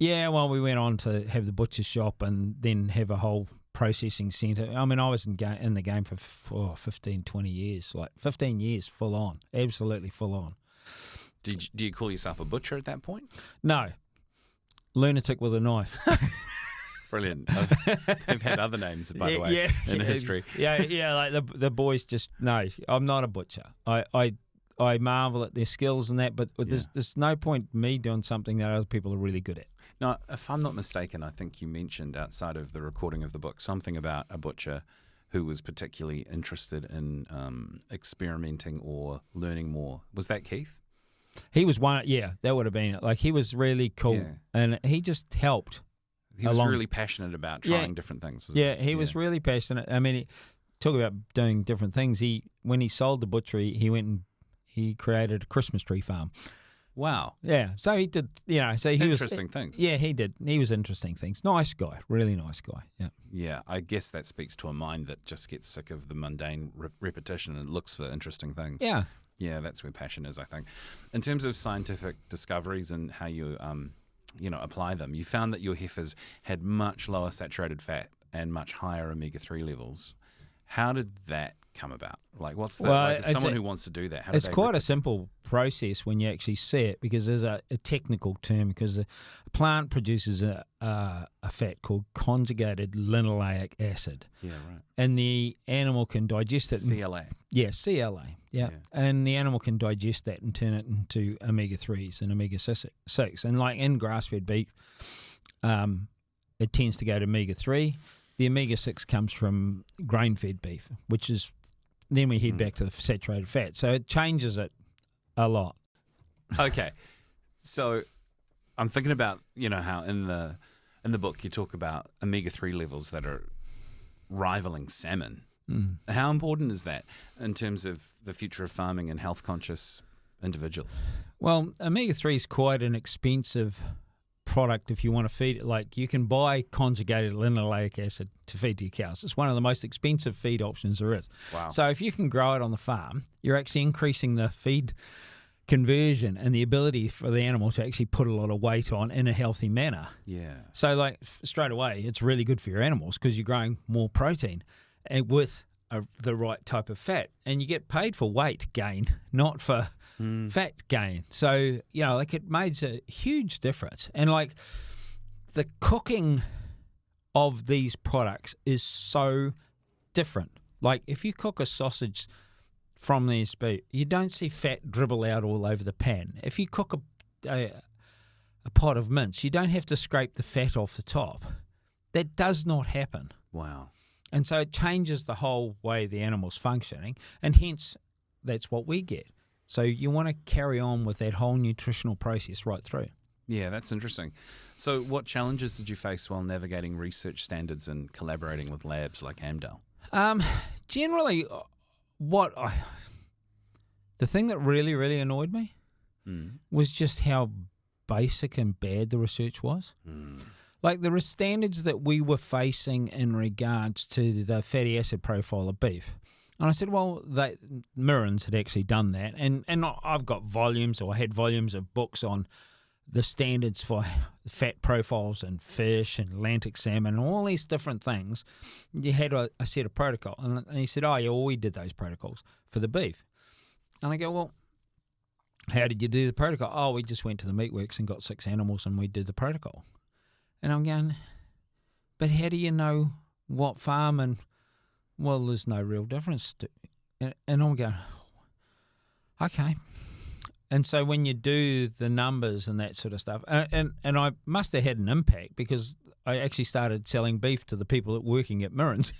Yeah, well, we went on to have the butcher shop and then have a whole processing centre. I mean, I was in the game for 15, 20 years, like 15 years full on, absolutely full on. Do you call yourself a butcher at that point? No, lunatic with a knife. Brilliant. They've had other names, by the way, in history. Yeah, like the boys just, no, I'm not a butcher. I marvel at their skills and that, but there's no point me doing something that other people are really good at. Now, if I'm not mistaken, I think you mentioned outside of the recording of the book something about a butcher who was particularly interested in experimenting or learning more. Was that Keith? He was one, yeah, that would have been it. Like, he was really cool, and he just helped. He was really passionate about trying different things. He was really passionate. I mean, talk about doing different things. When he sold the butchery, he went and he created a Christmas tree farm. Wow. Yeah. So he did, so he was interesting things. Yeah, he did. He was interesting things. Nice guy. Really nice guy. Yeah. Yeah, I guess that speaks to a mind that just gets sick of the mundane repetition and looks for interesting things. Yeah. Yeah, that's where passion is, I think. In terms of scientific discoveries and how you, apply them, you found that your heifers had much lower saturated fat and much higher omega-3 levels. How did that come about? Like, what's that? Well, like, someone who wants to do that, how it's quite a simple process when you actually see it, because there's a technical term, because a plant produces a fat called conjugated linoleic acid. Yeah, right. And the animal can digest it. CLA. Yeah, CLA. Yeah. And the animal can digest that and turn it into omega-3s and omega-6. And like in grass-fed beef, it tends to go to omega-3. The omega-6 comes from grain-fed beef, which is, then we head back to the saturated fat. So it changes it a lot. Okay. So I'm thinking about, how in the book you talk about omega-3 levels that are rivaling salmon. How important is that in terms of the future of farming and health-conscious individuals? Well, omega-3 is quite an expensive product if you want to feed it. Like, you can buy conjugated linoleic acid to feed to your cows. It's one of the most expensive feed options there is. Wow. So if you can grow it on the farm, you're actually increasing the feed conversion and the ability for the animal to actually put a lot of weight on in a healthy manner. Yeah. So like straight away, it's really good for your animals because you're growing more protein and with the right type of fat, and you get paid for weight gain, not for fat gain. So, it makes a huge difference. And like the cooking of these products is so different. Like if you cook a sausage from these beef, you don't see fat dribble out all over the pan. If you cook a pot of mince, you don't have to scrape the fat off the top. That does not happen. Wow. And so it changes the whole way the animal's functioning, and hence that's what we get. So you want to carry on with that whole nutritional process right through. Yeah, that's interesting. So what challenges did you face while navigating research standards and collaborating with labs like Amdel? Generally, the thing that really, really annoyed me was just how basic and bad the research was. Like the standards that we were facing in regards to the fatty acid profile of beef. And I said, well, Mirren's had actually done that. And I've got had volumes of books on the standards for fat profiles and fish and Atlantic salmon and all these different things. You had a set of protocol. And he said, oh, yeah, well, we did those protocols for the beef. And I go, well, how did you do the protocol? Oh, we just went to the meatworks and got 6 animals and we did the protocol. And I'm going, but how do you know what farm? And, well, there's no real difference. And I'm going, okay. And so when you do the numbers and that sort of stuff, and I must have had an impact because I actually started selling beef to the people that working at Mirren's.